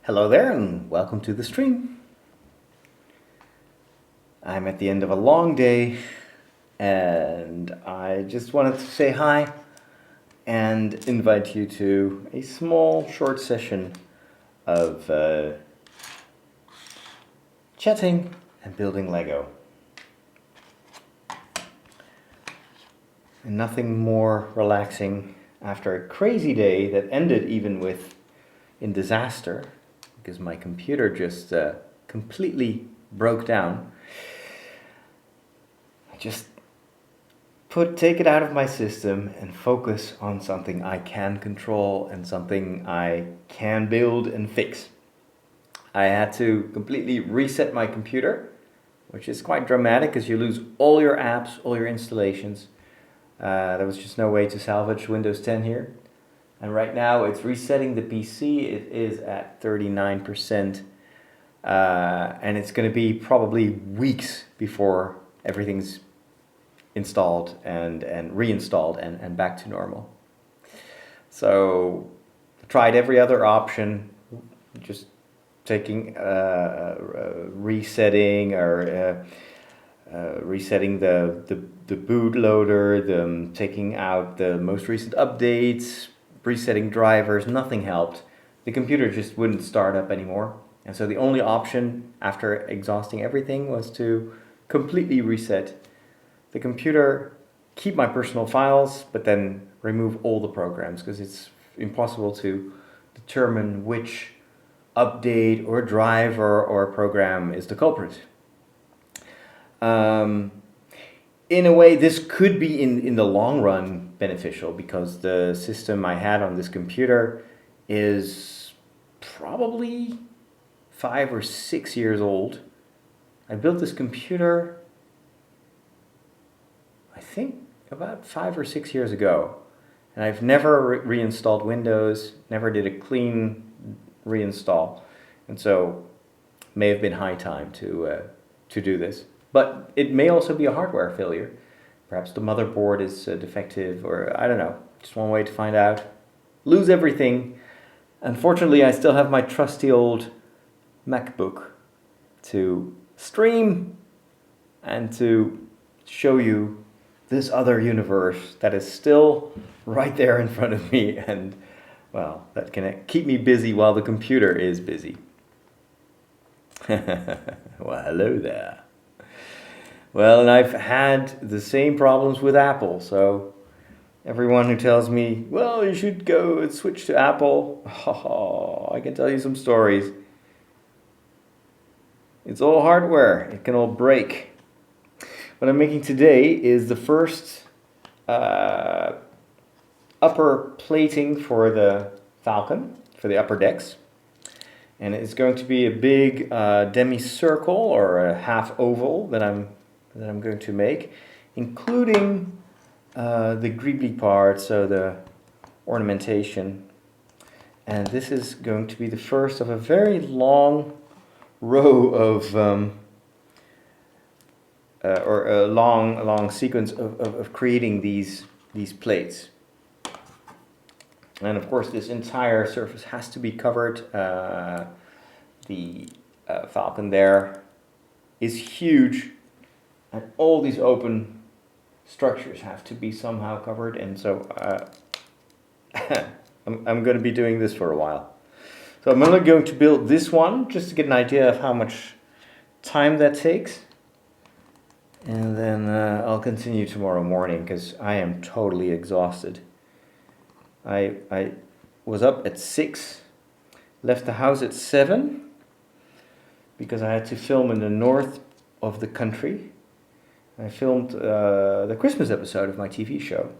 Hello there and welcome to the stream. I'm at the end of a long day and I just wanted to say hi and invite you to a small short session of chatting and building Lego. And nothing more relaxing after a crazy day that ended even in disaster, because my computer just completely broke down. I just take it out of my system and focus on something I can control and something I can build and fix. I had to completely reset my computer, which is quite dramatic because you lose all your apps, all your installations. There was just no way to salvage Windows 10 here. And right now it's resetting the PC. It is at 39%. And it's going to be probably weeks before everything's installed and reinstalled and back to normal. So tried every other option, just taking resetting or resetting the bootloader, taking out the most recent updates, resetting drivers. Nothing helped. The computer just wouldn't start up anymore. And so the only option after exhausting everything was to completely reset the computer, keep my personal files, but then remove all the programs because it's impossible to determine which update or driver or program is the culprit. In a way, this could be in the long run beneficial because the system I had on this computer is probably 5 or 6 years old. I built this computer, I think, about 5 or 6 years ago. And I've never reinstalled Windows, never did a clean reinstall. And so it may have been high time to do this. But it may also be a hardware failure. Perhaps the motherboard is defective, or I don't know. Just one way to find out. Lose everything. Unfortunately, I still have my trusty old MacBook to stream and to show you this other universe that is still right there in front of me, and well, that can keep me busy while the computer is busy. Well, hello there. Well, and I've had the same problems with Apple, so everyone who tells me, well, you should go and switch to Apple, I can tell you some stories. It's all hardware, it can all break. What I'm making today is the first upper plating for the Falcon, for the upper decks. And it's going to be a big demi-circle or a half oval that I'm going to make, including the greebly part, so the ornamentation. And this is going to be the first of a very long row of or a long sequence of creating these plates. And of course this entire surface has to be covered. The Falcon there is huge, and all these open structures have to be somehow covered, and so I'm going to be doing this for a while. So I'm only going to build this one just to get an idea of how much time that takes. And then I'll continue tomorrow morning because I am totally exhausted. I was up at 6, left the house at 7 because I had to film in the north of the country. I filmed the Christmas episode of my TV show.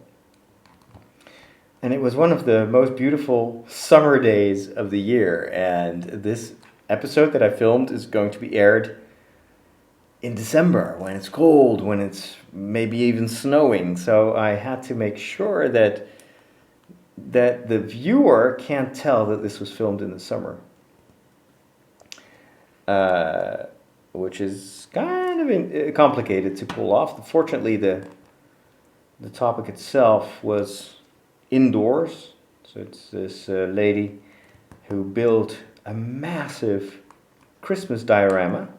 And it was one of the most beautiful summer days of the year. And this episode that I filmed is going to be aired in December, when it's cold, when it's maybe even snowing. So I had to make sure that the viewer can't tell that this was filmed in the summer. Which is kind of complicated to pull off. Fortunately, the topic itself was indoors. So it's this lady who built a massive Christmas diorama.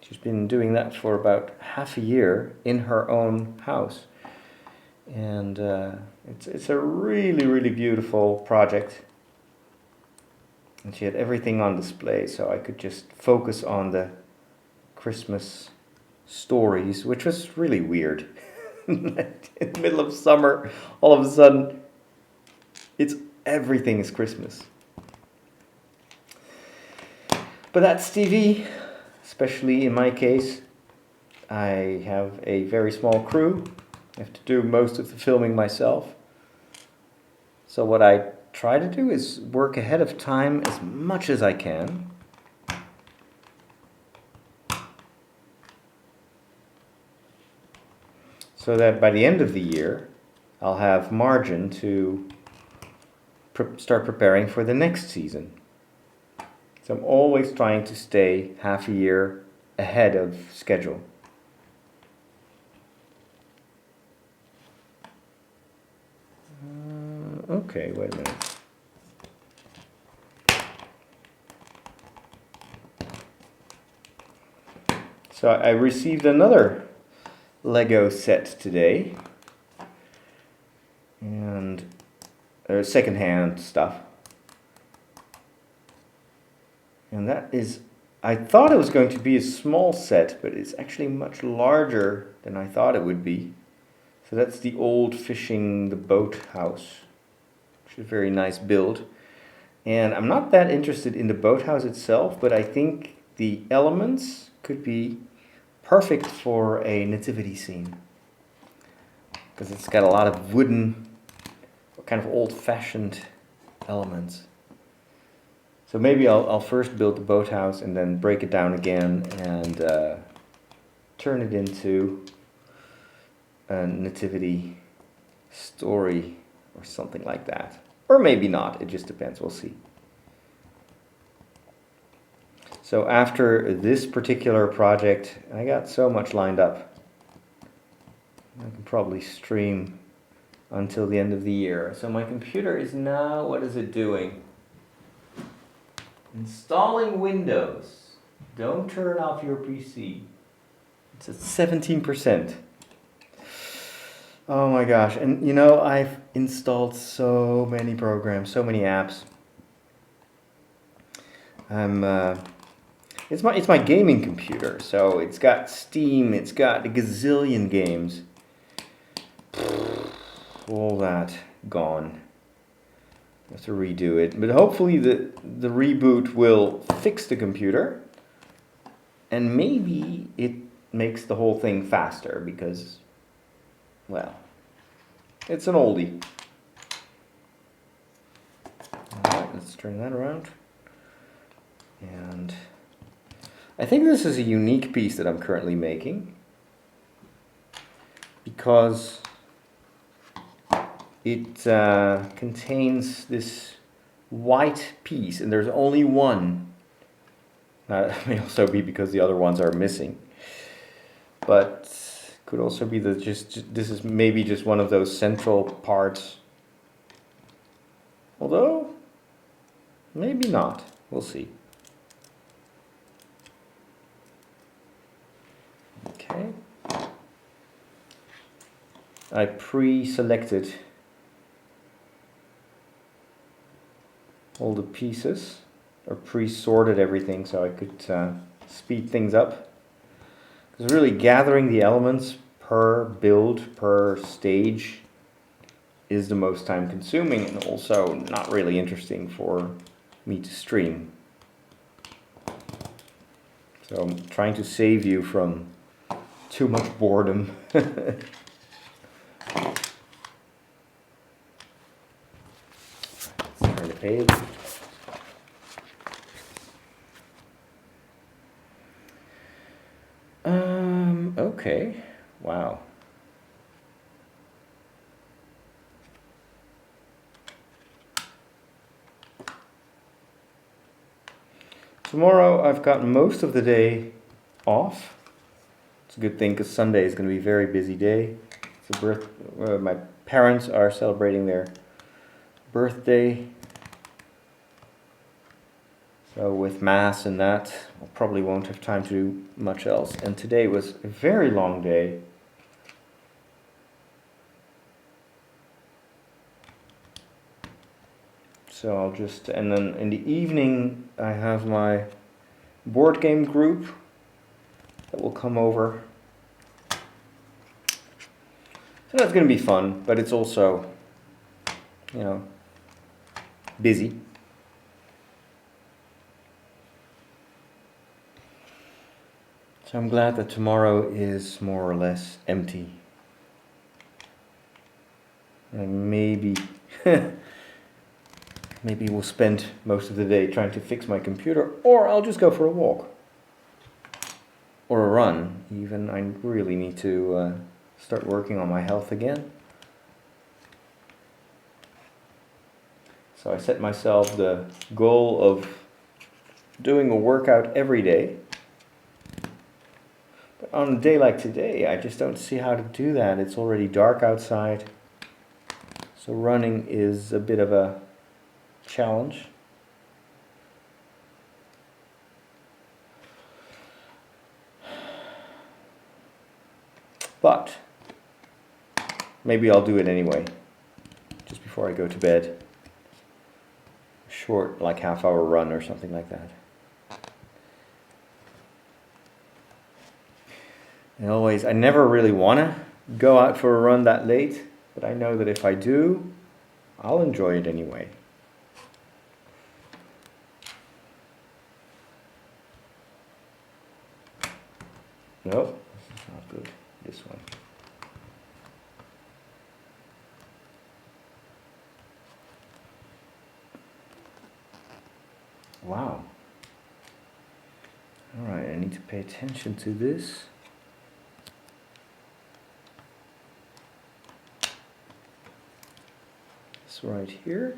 She's been doing that for about half a year in her own house. And it's a really, really beautiful project. And she had everything on display, so I could just focus on the Christmas stories, which was really weird. In the middle of summer, all of a sudden, everything is Christmas. But that's TV, especially in my case. I have a very small crew. I have to do most of the filming myself. So what I try to do is work ahead of time as much as I can. So that by the end of the year, I'll have margin to start preparing for the next season. So I'm always trying to stay half a year ahead of schedule. Okay, wait a minute. So I received another Lego set today, and secondhand stuff. And that is, I thought it was going to be a small set, but it's actually much larger than I thought it would be. So that's the old fishing the boat house, which is a very nice build. And I'm not that interested in the boathouse itself, but I think the elements could be perfect for a nativity scene. Because it's got a lot of wooden, kind of old-fashioned elements. So maybe I'll first build the boathouse and then break it down again and turn it into a nativity story or something like that. Or maybe not, it just depends, we'll see. So after this particular project, I got so much lined up. I can probably stream until the end of the year. So my computer is now, what is it doing? Installing Windows. Don't turn off your PC. It's at 17%. Oh my gosh, and you know, I've installed so many programs, so many apps. It's my gaming computer, so it's got Steam, it's got a gazillion games. All that gone. I have to redo it, but hopefully the reboot will fix the computer, and maybe it makes the whole thing faster because, well, it's an oldie. Alright, let's turn that around. And I think this is a unique piece that I'm currently making because it contains this white piece, and there's only one. It may also be because the other ones are missing, but could also be that this is maybe just one of those central parts. Although, maybe not. We'll see. Okay. I pre-selected all the pieces, or pre-sorted everything so I could speed things up. Because really gathering the elements per build, per stage is the most time consuming and also not really interesting for me to stream. So I'm trying to save you from too much boredom. Turn the page. Okay. Wow. Tomorrow I've got most of the day off. It's a good thing because Sunday is going to be a very busy day. It's a my parents are celebrating their birthday. So with mass and that, I probably won't have time to do much else. And today was a very long day. So I'll just, and then in the evening I have my board game group that will come over. So that's going to be fun, but it's also, busy. So I'm glad that tomorrow is more or less empty. And maybe we'll spend most of the day trying to fix my computer, or I'll just go for a walk. Or a run, even. I really need to start working on my health again. So I set myself the goal of doing a workout every day. But on a day like today, I just don't see how to do that. It's already dark outside. So running is a bit of a challenge. But maybe I'll do it anyway, just before I go to bed. Short, like half-hour run or something like that. And I never really want to go out for a run that late, but I know that if I do, I'll enjoy it anyway. Nope, this is not good. This one. Wow. Alright, I need to pay attention to this. It's right here.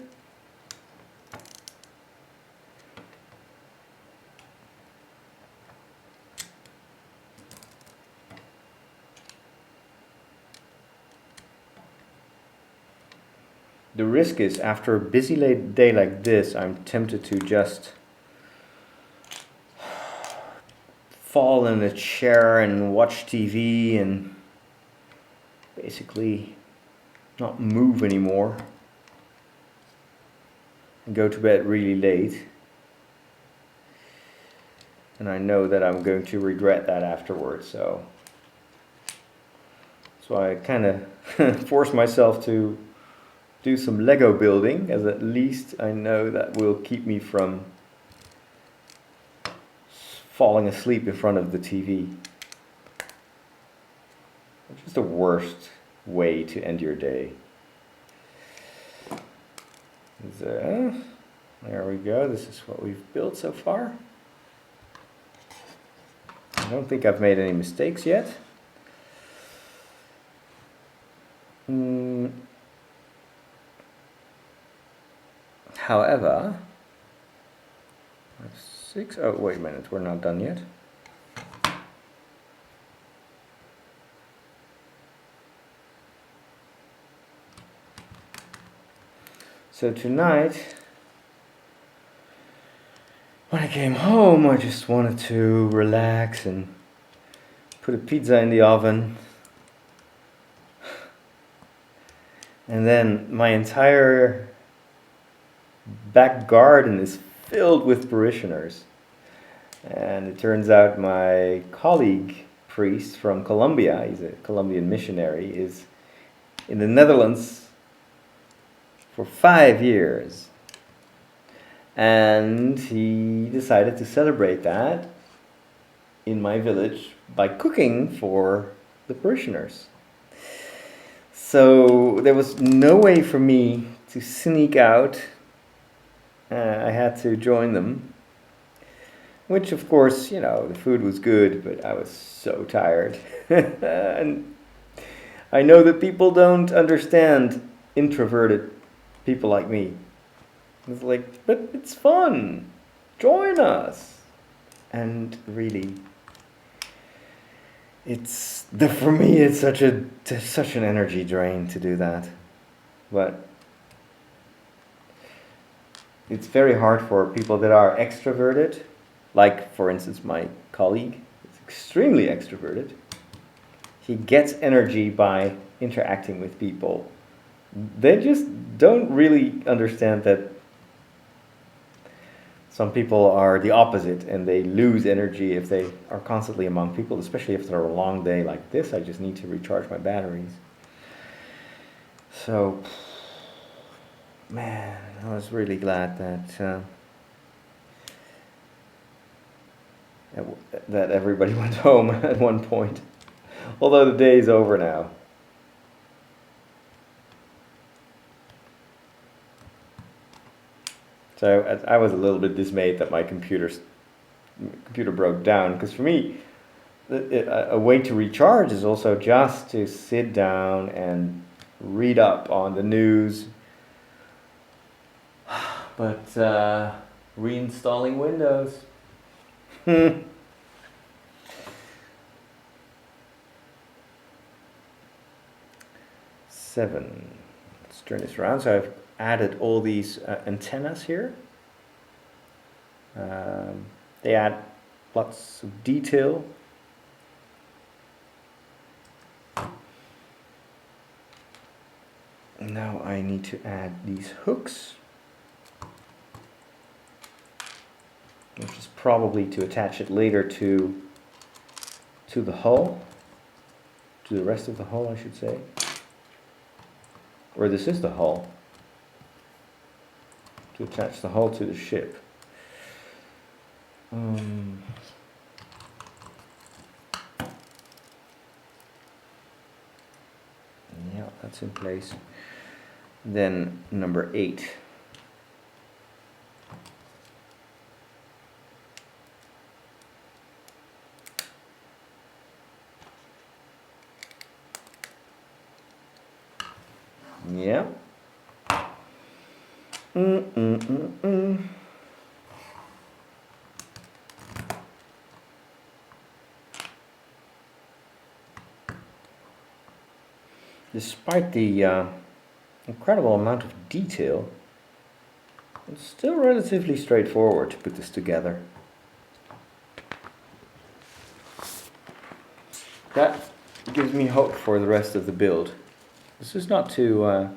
The risk is, after a busy late day like this, I'm tempted to just fall in a chair and watch TV and basically not move anymore and go to bed really late. And I know that I'm going to regret that afterwards, so I kind of force myself to do some Lego building, as at least I know that will keep me from falling asleep in front of the TV. Which is the worst way to end your day. There we go, this is what we've built so far. I don't think I've made any mistakes yet. However, 6. Oh, wait a minute, we're not done yet. So tonight, when I came home, I just wanted to relax and put a pizza in the oven. And then my entire back garden is filled with parishioners. And it turns out my colleague priest from Colombia, he's a Colombian missionary, is in the Netherlands for 5 years. And he decided to celebrate that in my village by cooking for the parishioners. So there was no way for me to sneak out. I had to join them. Which, of course, the food was good, but I was so tired. And I know that people don't understand introverted people like me. It's like, but it's fun. Join us. And really, for me, it's such an energy drain to do that. But it's very hard for people that are extroverted, like for instance my colleague is extremely extroverted. He gets energy by interacting with people. They just don't really understand that some people are the opposite and they lose energy if they are constantly among people, especially if they're a long day like this. I just need to recharge my batteries. So, man, I was really glad that everybody went home at one point. Although the day is over now. So I was a little bit dismayed that my computer broke down, because for me, a way to recharge is also just to sit down and read up on the news. But reinstalling Windows. 7. Let's turn this around. So I've added all these antennas here. They add lots of detail. Now I need to add these hooks, which is probably to attach it later to the hull, to the rest of the hull, I should say. Or this is the hull, to attach the hull to the ship. Yeah, that's in place. Then number 8. Yeah. Despite the incredible amount of detail, it's still relatively straightforward to put this together. That gives me hope for the rest of the build. This is not too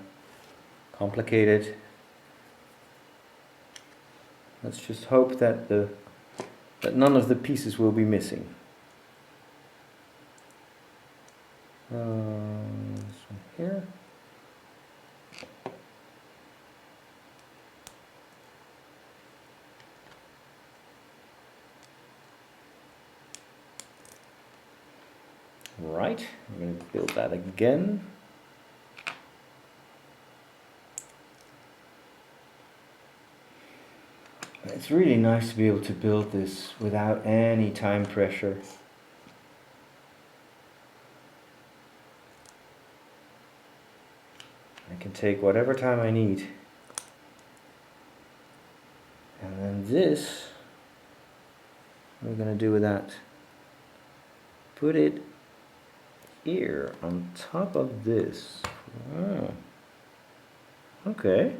complicated. Let's just hope that none of the pieces will be missing. This one here. Right, I'm going to build that again. It's really nice to be able to build this without any time pressure. I can take whatever time I need. And then this, what are we going to do with that? Put it here on top of this. Oh. Okay.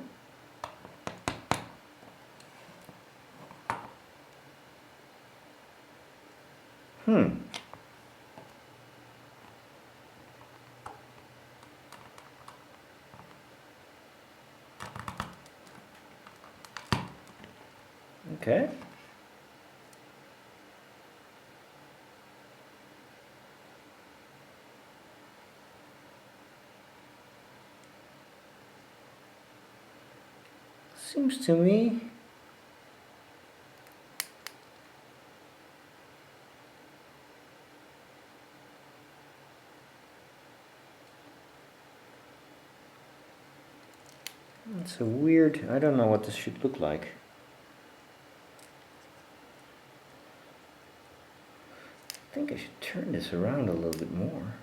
Okay. Seems to me it's a weird, I don't know what this should look like. I think I should turn this around a little bit more.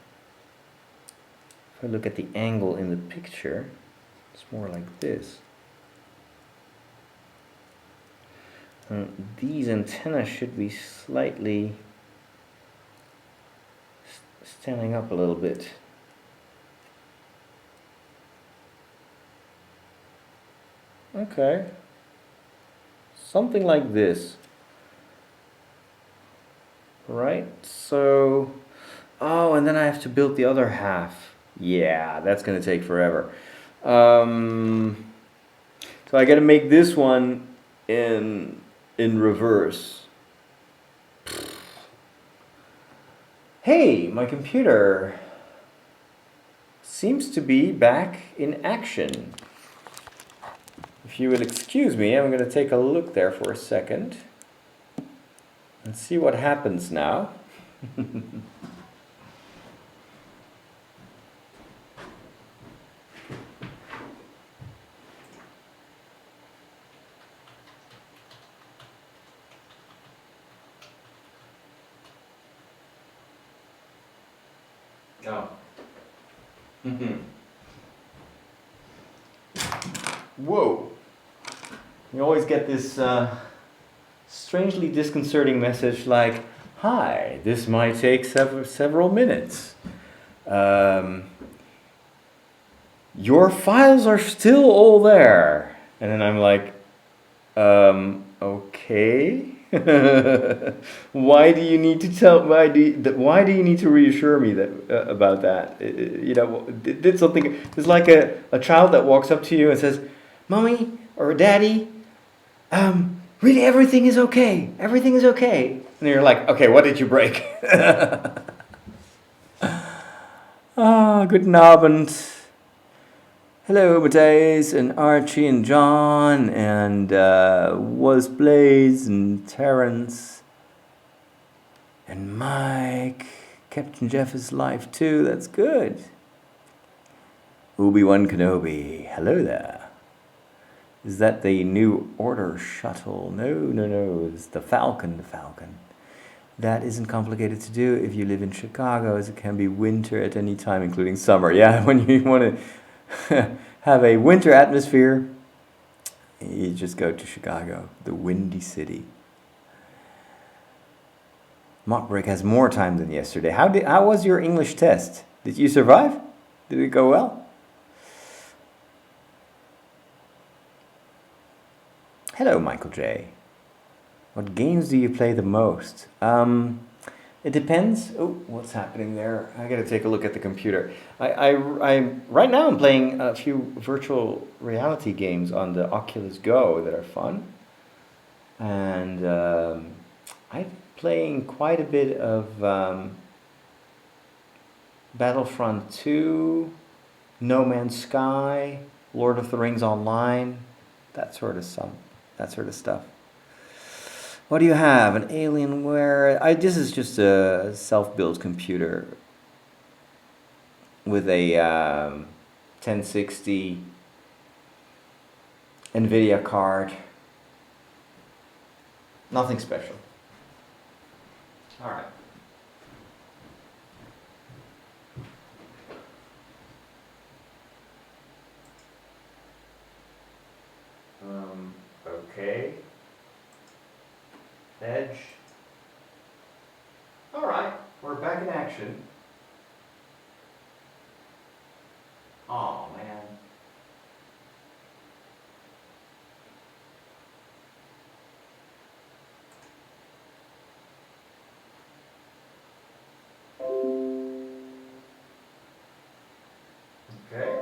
If I look at the angle in the picture, it's more like this. These antennas should be slightly standing up a little bit. Okay. something like this. Right, so, oh, and then I have to build the other half. Yeah, that's gonna take forever. So I gotta make this one in reverse. Hey, my computer seems to be back in action. If you will excuse me, I'm gonna take a look there for a second and see what happens now. Oh. Whoa. You always get this strangely disconcerting message like, hi, this might take several minutes. Your files are still all there. And then I'm like, okay. Why do you need to tell? Why do you need to reassure me that about that? You know, did something? It's like a child that walks up to you and says, "Mommy or Daddy, really everything is okay. Everything is okay." And you're like, "Okay, what did you break?" Ah, guten Abend. Hello, Matthijs and Archie and John and was Blaze and Terrence and Mike. Captain Jeff is live too. That's good. Obi-Wan Kenobi. Hello there. Is that the New Order shuttle? No. It's the Falcon. The Falcon. That isn't complicated to do if you live in Chicago, as it can be winter at any time, including summer. Yeah, when you want to have a winter atmosphere, you just go to Chicago, the Windy City. Mockbreak has more time than yesterday. How was your English test? Did you survive? Did it go well? Hello, Michael J. What games do you play the most? It depends. Oh, what's happening there? I gotta take a look at the computer. I right now I'm playing a few virtual reality games on the Oculus Go that are fun, and I'm playing quite a bit of Battlefront 2, No Man's Sky, Lord of the Rings Online, that sort of stuff. What do you have? An Alienware? This is just a self-built computer with a 1060 NVIDIA card. Nothing special. All right. Okay. Edge. All right, we're back in action. Oh man. Okay.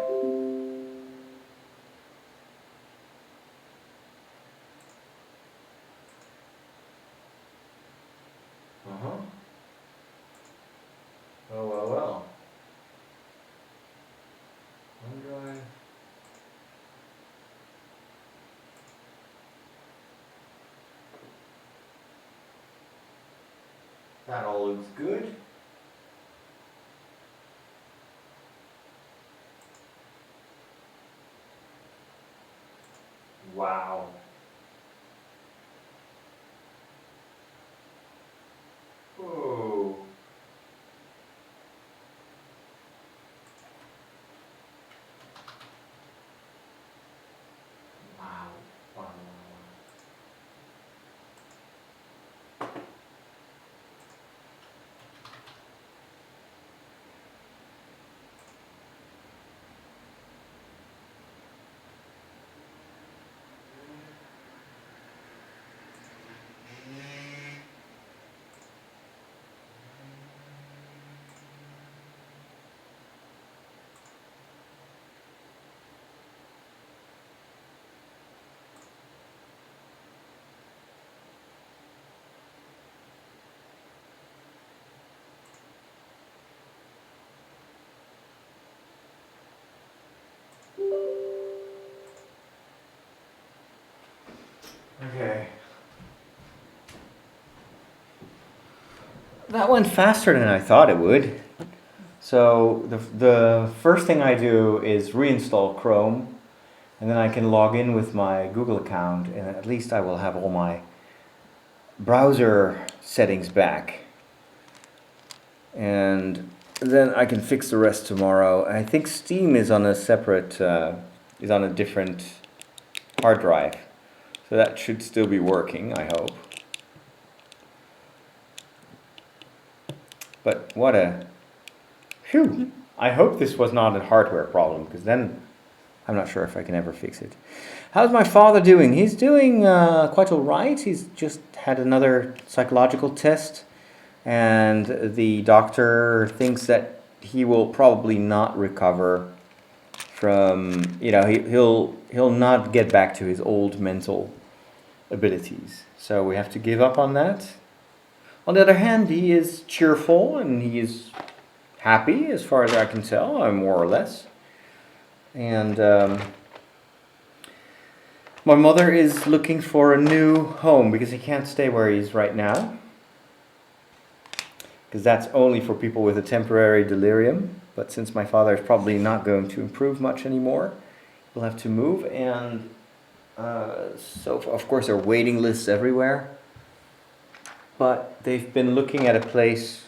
Well. OneDrive. That all looks good. Wow. Whoa. Wow. Okay. That went faster than I thought it would. So the first thing I do is reinstall Chrome, and then I can log in with my Google account, and at least I will have all my browser settings back. And then I can fix the rest tomorrow. I think Steam is on a separate, is on a different hard drive. So that should still be working, I hope. But what a... Phew! I hope this was not a hardware problem, because then I'm not sure if I can ever fix it. How's my father doing? He's doing quite all right. He's just had another psychological test, and the doctor thinks that he will probably not recover from, he'll not get back to his old mental abilities. So we have to give up on that. On the other hand, he is cheerful and he is happy, as far as I can tell, more or less. And my mother is looking for a new home because he can't stay where he is right now. Because that's only for people with a temporary delirium. But since my father is probably not going to improve much anymore, we'll have to move. And so, of course, there are waiting lists everywhere. But they've been looking at a place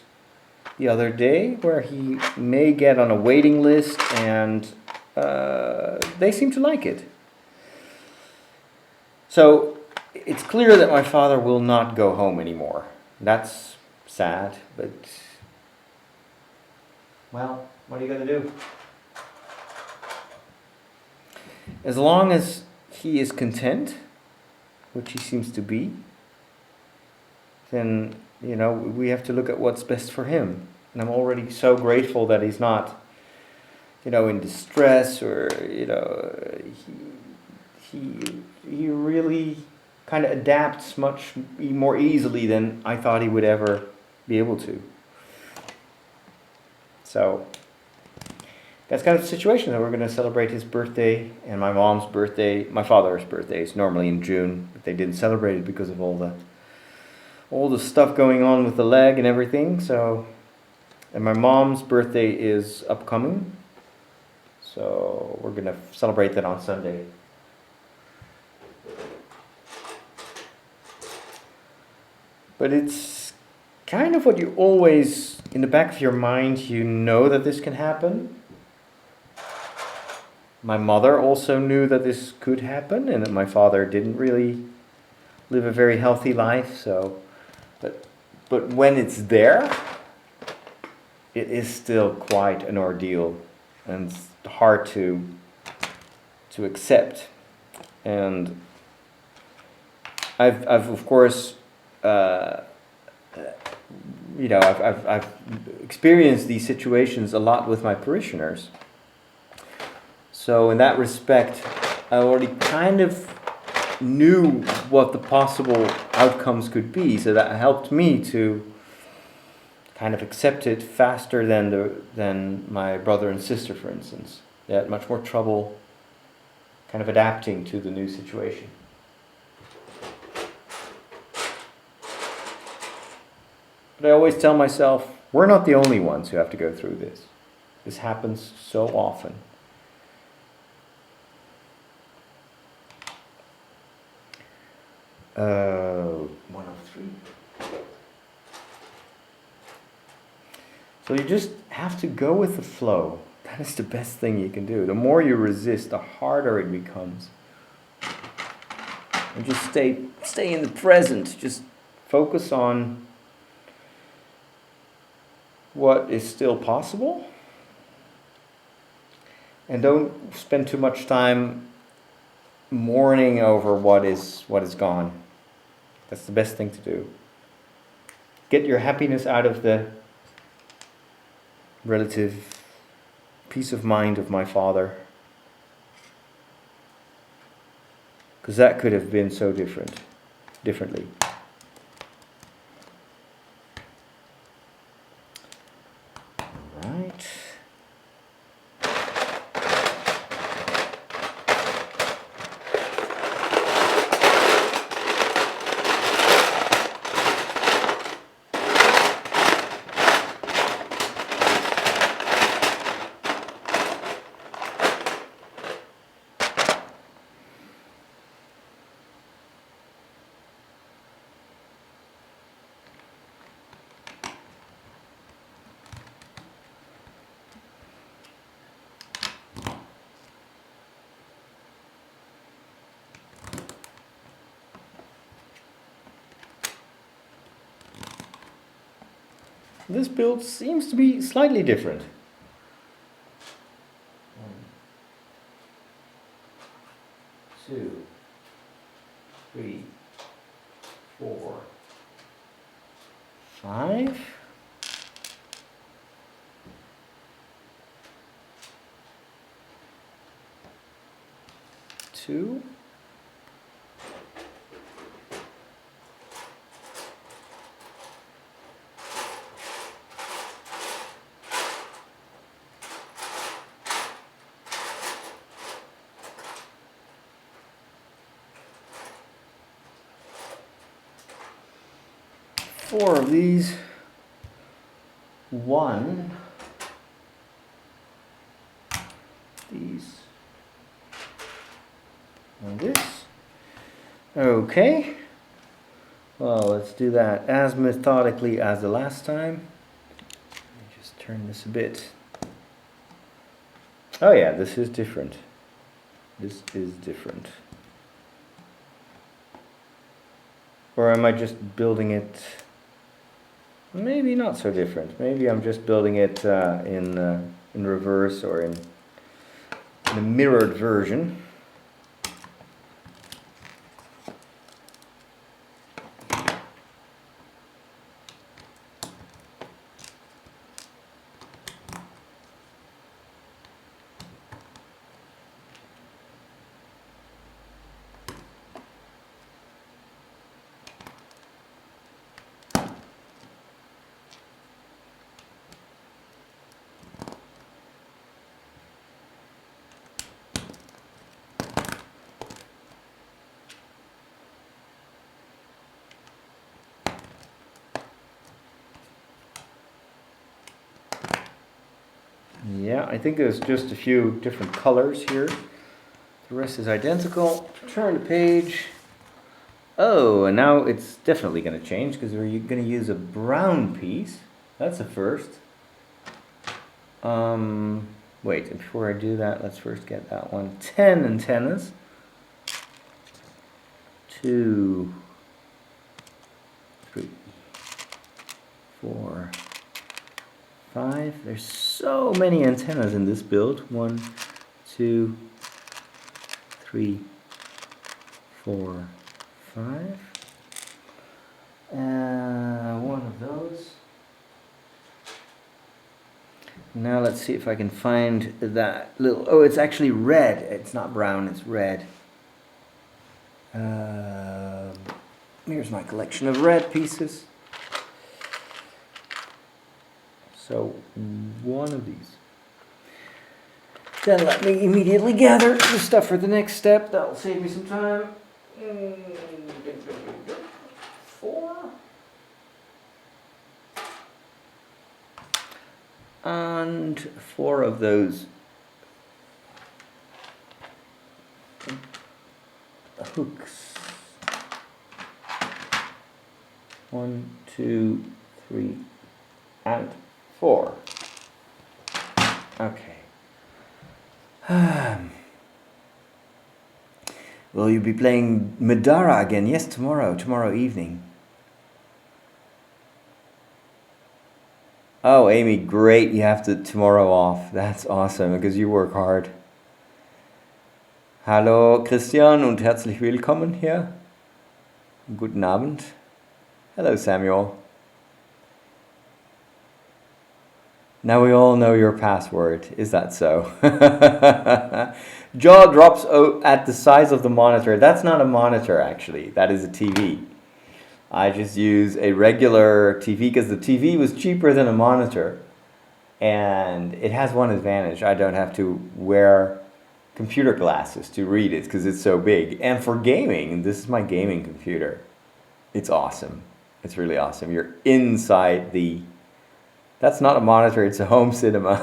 the other day where he may get on a waiting list, and they seem to like it. So it's clear that my father will not go home anymore. That's sad, but well, what are you going to do? As long as he is content, which he seems to be, then, we have to look at what's best for him. And I'm already so grateful that he's not, in distress, or, he really kind of adapts much more easily than I thought he would ever be able to. So that's kind of the situation that we're going to celebrate his birthday and my mom's birthday. My father's birthday is normally in June, but they didn't celebrate it because of all the stuff going on with the leg and everything. So, and my mom's birthday is upcoming, so we're going to celebrate that on Sunday. But it's kind of what you always, in the back of your mind, that this can happen. My mother also knew that this could happen, and that my father didn't really live a very healthy life. So, but when it's there, it is still quite an ordeal, and it's hard to accept. And I've of course, I've experienced these situations a lot with my parishioners. So in that respect, I already kind of knew what the possible outcomes could be, so that helped me to kind of accept it faster than my brother and sister, for instance. They had much more trouble kind of adapting to the new situation. But I always tell myself, we're not the only ones who have to go through this. This happens so often. Uh, 103. So you just have to go with the flow. That is the best thing you can do. The more you resist, the harder it becomes. And just stay in the present. Just focus on what is still possible. And don't spend too much time mourning over what is gone. That's the best thing to do. Get your happiness out of the relative peace of mind of my father. Because that could have been so differently. Right. This build seems to be slightly different. 1, 2, 3, 4, 5. Two. Four of these. One. These. And this. Okay. Well, let's do that as methodically as the last time. Let me just turn this a bit. Oh yeah, this is different. This is different. Or am I just building it? Maybe not so different. Maybe I'm just building it in reverse or in a mirrored version. Yeah, I think there's just a few different colors here. The rest is identical. Turn the page. Oh, and now it's definitely going to change because we're going to use a brown piece. That's a first. Wait, before I do that, let's first get that one. 10 antennas. 2, 3, 4, 5. There's so many antennas in this build. 1, 2, 3, 4, 5. One of those. Now let's see if I can find that little. Oh, it's actually red. It's not brown. It's red. Here's my collection of red pieces. So one of these. Then let me immediately gather the stuff for the next step. That'll save me some time. 4. And 4 of those hooks. 1, 2, 3, and 4. Okay. Will you be playing Madara again? Yes, tomorrow evening. Oh, Amy, great. You have tomorrow off. That's awesome, because you work hard. Hallo Christian und herzlich willkommen hier. Guten Abend. Hello Samuel. Now we all know your password. Is that so? Jaw drops at the size of the monitor. That's not a monitor, actually. That is a TV. I just use a regular TV because the TV was cheaper than a monitor. And it has one advantage. I don't have to wear computer glasses to read it because it's so big. And for gaming, this is my gaming computer. It's awesome. It's really awesome. You're inside the... That's not a monitor, it's a home cinema.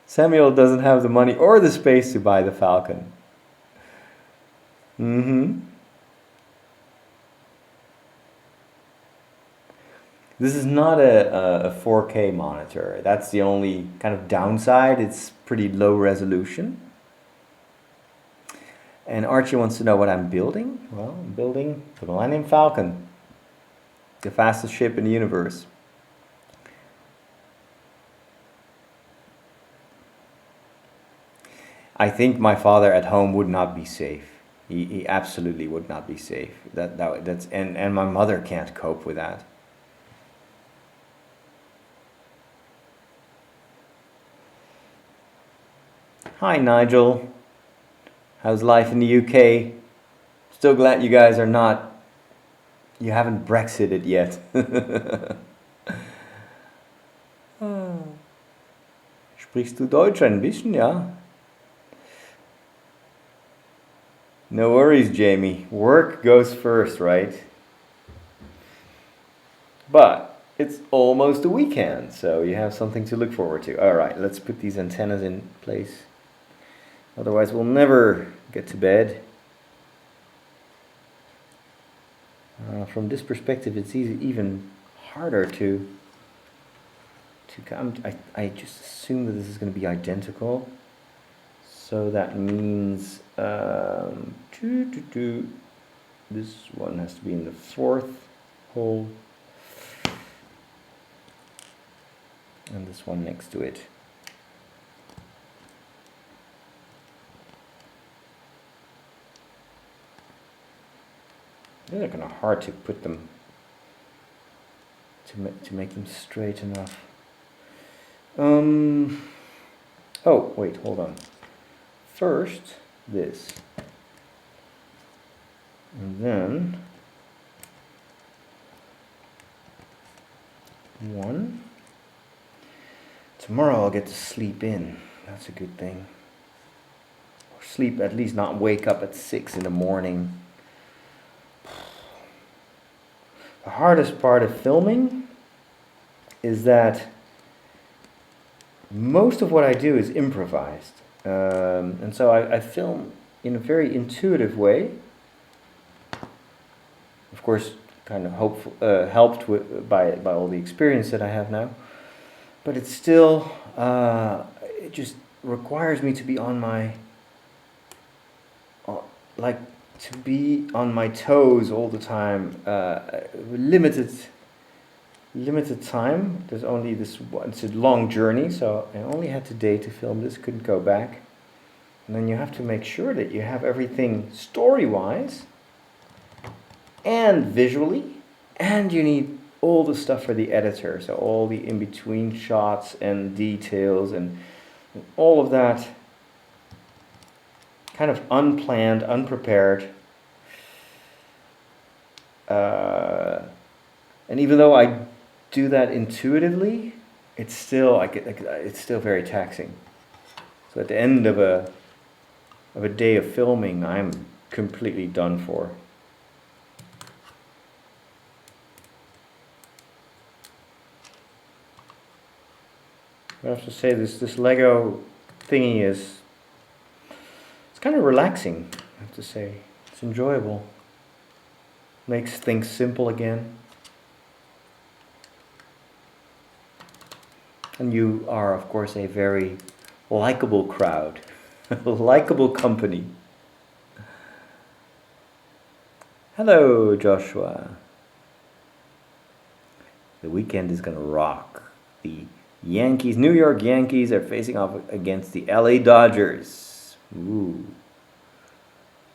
Samuel doesn't have the money or the space to buy the Falcon. This is not a 4K monitor. That's the only kind of downside. It's pretty low resolution. And Archie wants to know what I'm building. Well, I'm building the Millennium Falcon. The fastest ship in the universe. I think my father at home would not be safe. He absolutely would not be safe. That's and my mother can't cope with that. Hi Nigel. How's life in the UK? Still glad you guys you haven't Brexited yet. Sprichst du Deutsch ein bisschen, ja? No worries, Jamie. Work goes first, right? But it's almost a weekend, so you have something to look forward to. All right, let's put these antennas in place. Otherwise, we'll never get to bed. From this perspective, it's even harder to come. I just assume that this is going to be identical. So that means this one has to be in the fourth hole, and this one next to it. They're kind of hard to put them to make them straight enough. Oh wait, hold on. First this, and then one. Tomorrow I'll get to sleep in. That's a good thing. Or sleep, at least not wake up at 6 in the morning. The hardest part of filming is that most of what I do is improvised. And so I film in a very intuitive way. Of course, kind of helped by all the experience that I have now. But it's still, it just requires me to be on my, to be on my toes all the time. Limited time. There's only this one. It's a long journey, so I only had today to film this. Couldn't go back. And then you have to make sure that you have everything story-wise and visually, and you need all the stuff for the editor. So all the in-between shots and details and all of that. Kind of unplanned, unprepared. And even though I do that intuitively, it's still it's still very taxing. So at the end of a day of filming, I'm completely done for. I have to say this Lego thingy it's kind of relaxing, I have to say. It's enjoyable. Makes things simple again. And you are, of course, a very likable crowd. Likable company. Hello, Joshua. The weekend is gonna rock. The New York Yankees are facing off against the LA Dodgers. Ooh.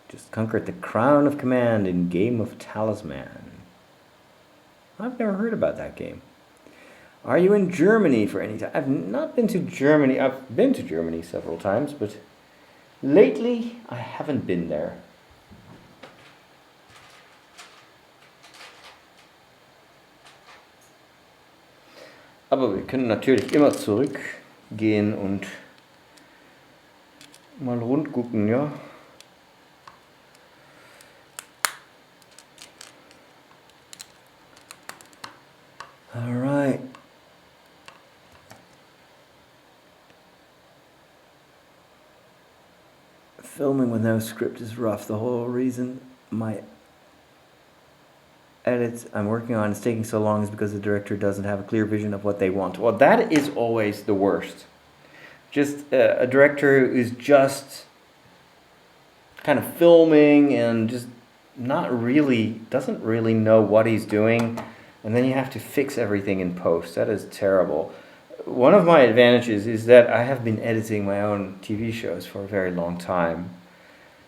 Just conquered the crown of command in Game of Talisman. I've never heard about that game. Are you in Germany for any time? I've not been to Germany. I've been to Germany several times, but lately I haven't been there. Aber wir können natürlich immer zurückgehen und mal rund gucken, ja? All right. Filming with no script is rough. The whole reason my edits I'm working on is taking so long is because the director doesn't have a clear vision of what they want. Well, that is always the worst. Just a director who's just kind of filming and just doesn't really know what he's doing. and then you have to fix everything in post. That is terrible. One of my advantages is that I have been editing my own TV shows for a very long time,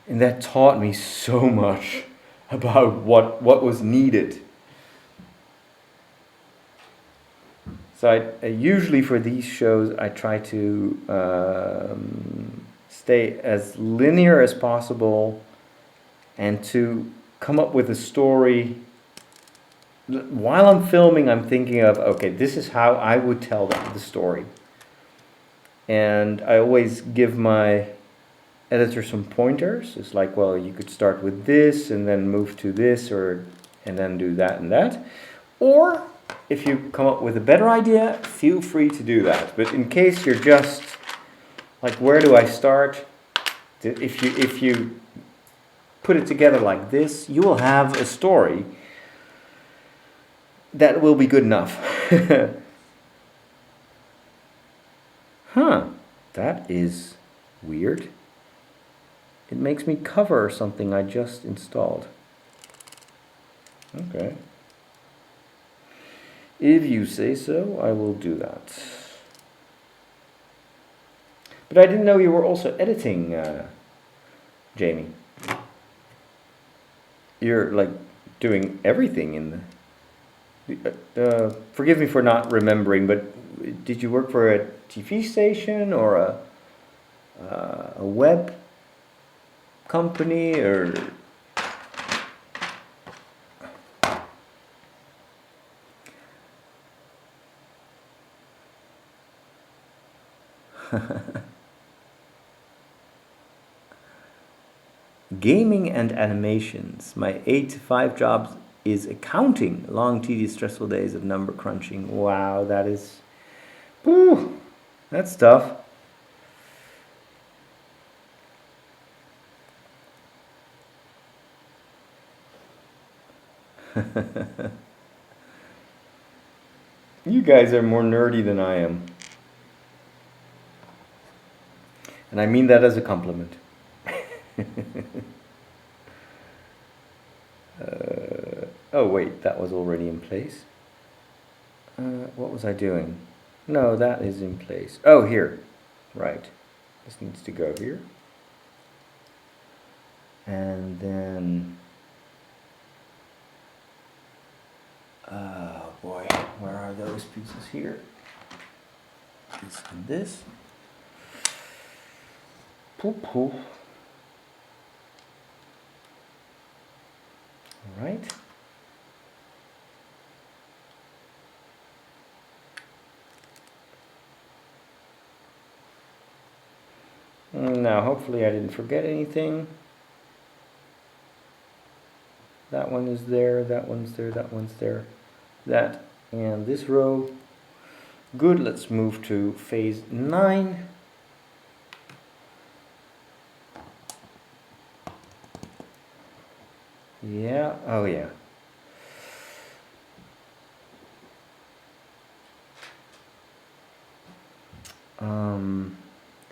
and that taught me so much about what was needed. So I usually for these shows I try to stay as linear as possible and to come up with a story. While I'm filming, I'm thinking of, okay, this is how I would tell the story. And I always give my editor some pointers. It's like, well, you could start with this and then move to this, and then do that and that. Or if you come up with a better idea, feel free to do that. But in case you're just like, where do I start? If you put it together like this, you will have a story that will be good enough. Huh, that is weird. It makes me cover something I just installed. Okay. If you say so, I will do that. But I didn't know you were also editing, Jamie. You're like doing everything in the... forgive me for not remembering, but did you work for a TV station or a web company or... Gaming and animations. My 8 to 5 job is accounting. Long, tedious, stressful days of number crunching. Wow, that is... Whew, that's tough. You guys are more nerdy than I am. And I mean that as a compliment. Oh wait, that was already in place. What was I doing? No, that is in place. Oh, here. Right. This needs to go here. And then... oh boy, where are those pieces here? This and this. Poof, poof. All right. Now, hopefully I didn't forget anything. That one is there, that one's there, that one's there. That and this row. Good, let's move to phase 9. Yeah, oh yeah.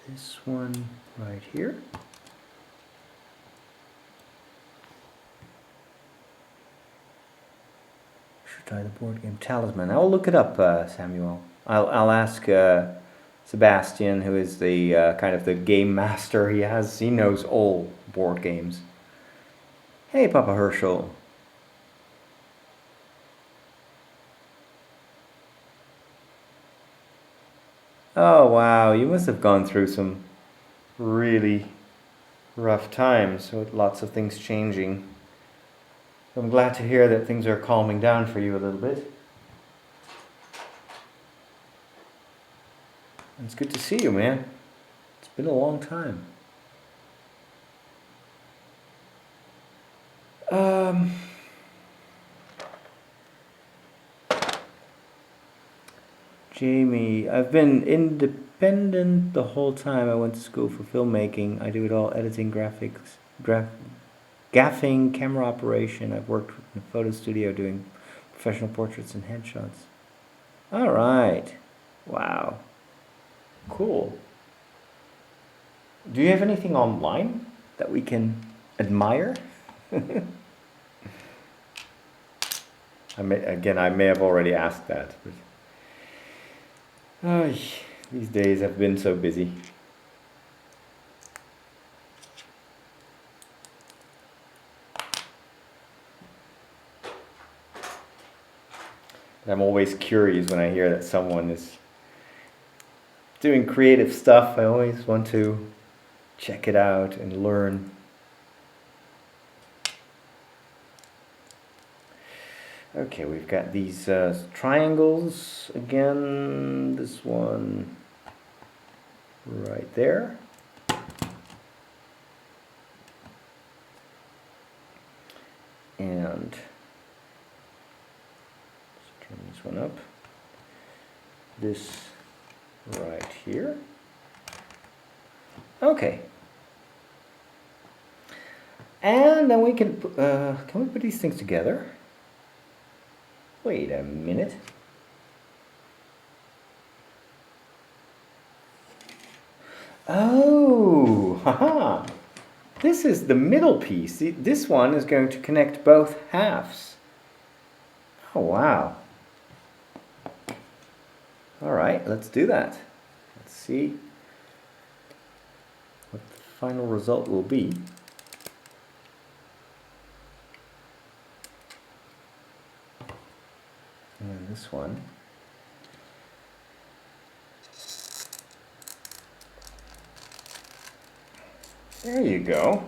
This one right here. Should try the board game Talisman. I'll look it up, Samuel. I'll ask Sebastian, who is the kind of the game master. He knows all board games. Hey, Papa Herschel. Oh wow, you must have gone through some really rough times with lots of things changing. I'm glad to hear that things are calming down for you a little bit. It's good to see you, man. It's been a long time. Jamie, I've been independent the whole time. I went to school for filmmaking. I do it all, editing, graphics, gaffing, camera operation. I've worked in a photo studio doing professional portraits and headshots. All right. Wow. Cool. Do you have anything online that we can admire? I may have already asked that. But, these days have been so busy. I'm always curious when I hear that someone is doing creative stuff. I always want to check it out and learn. Okay, we've got these triangles again. This one right there. And let's turn this one up. This right here. Okay. And then we can we put these things together? Wait a minute. Oh, haha. This is the middle piece. This one is going to connect both halves. Oh, wow. All right, let's do that. Let's see what the final result will be. And this one. There you go.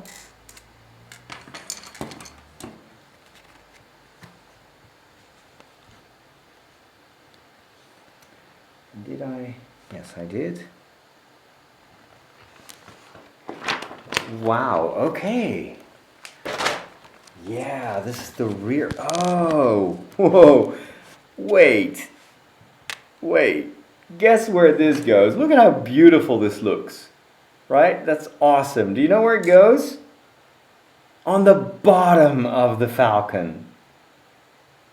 Did I? Yes, I did. Wow, okay. Yeah, this is the rear. Oh, whoa. Wait. Guess where this goes? Look at how beautiful this looks. Right? That's awesome. Do you know where it goes? On the bottom of the Falcon.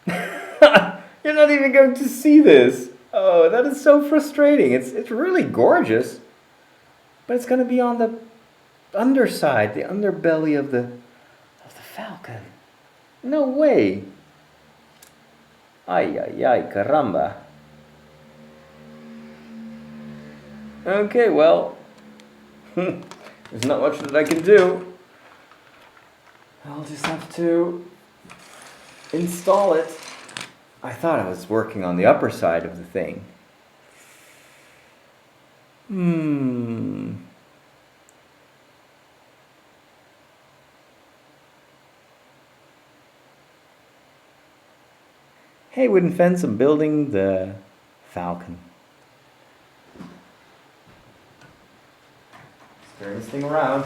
You're not even going to see this. Oh, that is so frustrating. It's really gorgeous. But it's going to be on the underside, the underbelly of the Falcon. No way. Ay, caramba. Okay, well, there's not much that I can do. I'll just have to install it. I thought I was working on the upper side of the thing. Hey, wooden fence, I'm building the Falcon. Let's turn this thing around.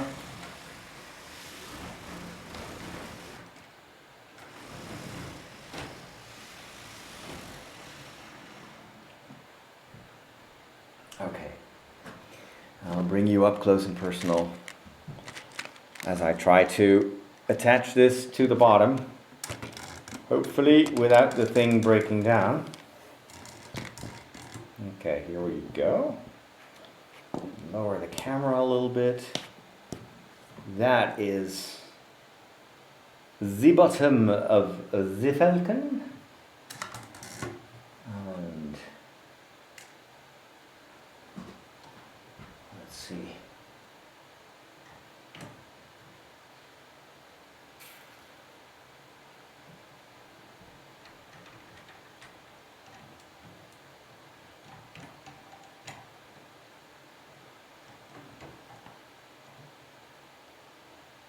Okay. I'll bring you up close and personal as I try to attach this to the bottom. Hopefully without the thing breaking down. Okay, here we go. Lower the camera a little bit. That is the bottom of the Falcon. And let's see.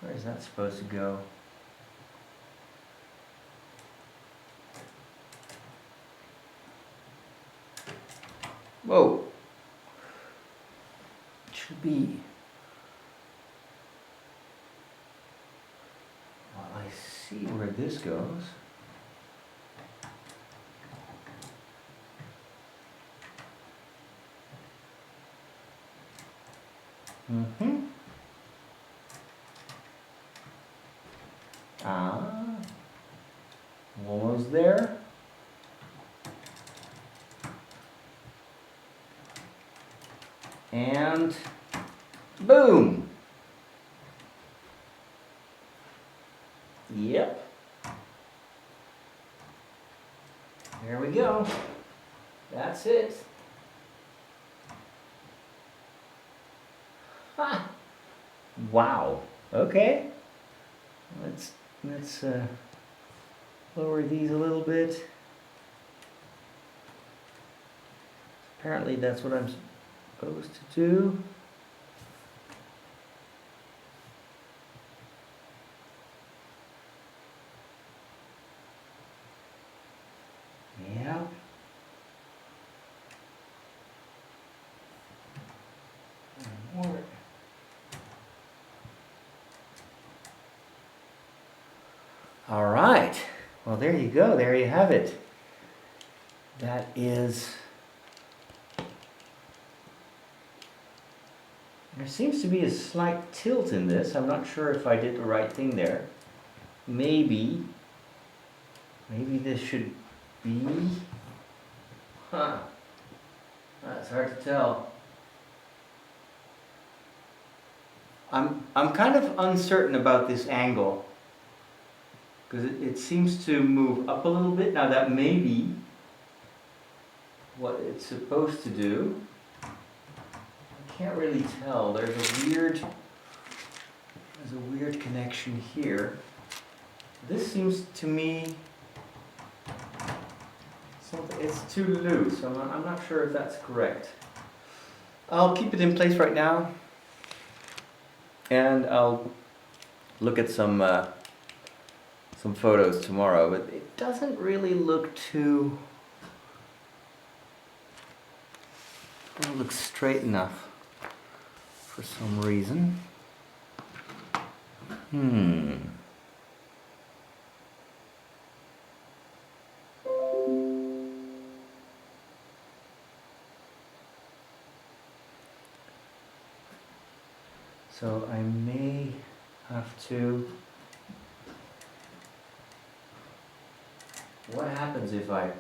Where is that supposed to go? Whoa! It should be. Well, I see where this goes. Almost there. And boom. Yep. Here we go. That's it. Ha! Wow. Okay. Let's lower these a little bit. Apparently that's what I'm supposed to do. Yeah. More. All right. Well, there you go. There you have it. That is... There seems to be a slight tilt in this. I'm not sure if I did the right thing there. Maybe this should be... Huh. That's hard to tell. I'm kind of uncertain about this angle, because it seems to move up a little bit. Now that may be what it's supposed to do. I can't really tell. There's a weird connection here. This seems to me something, it's too loose. I'm not sure if that's correct. I'll keep it in place right now, and I'll look at some photos tomorrow, but it doesn't really look too... Doesn't look straight enough for some reason. So I may have to... What happens if I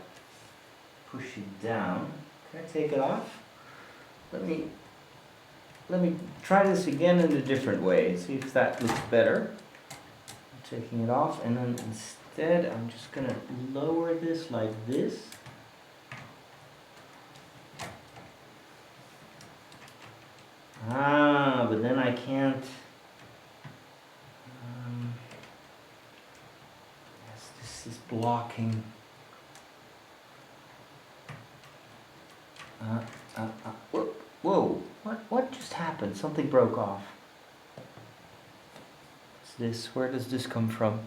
push it down? Can I take it off? Let me try this again in a different way. See if that looks better. I'm taking it off, and then instead I'm just gonna lower this like this. But then I can't. Yes, this is blocking. Whoa! What just happened? Something broke off. What's this? Where does this come from?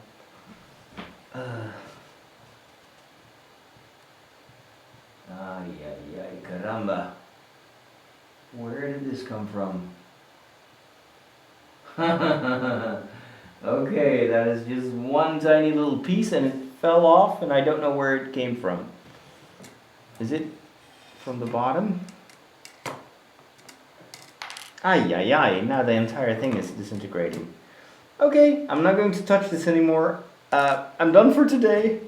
Caramba. Where did this come from? Okay, that is just one tiny little piece, and it fell off, and I don't know where it came from. Is it from the bottom? Now the entire thing is disintegrating. Okay, I'm not going to touch this anymore. I'm done for today.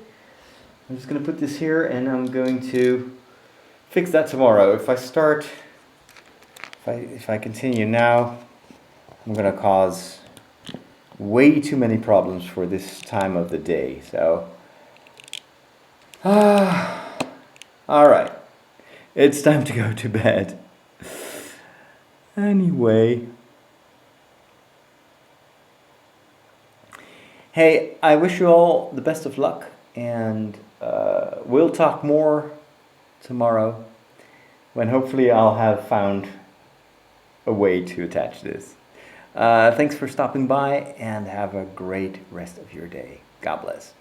I'm just going to put this here, and I'm going to fix that tomorrow. If I continue now, I'm going to cause way too many problems for this time of the day. So, all right, it's time to go to bed. Anyway, hey, I wish you all the best of luck, and we'll talk more tomorrow, when hopefully I'll have found a way to attach this. Thanks for stopping by, and have a great rest of your day. God bless.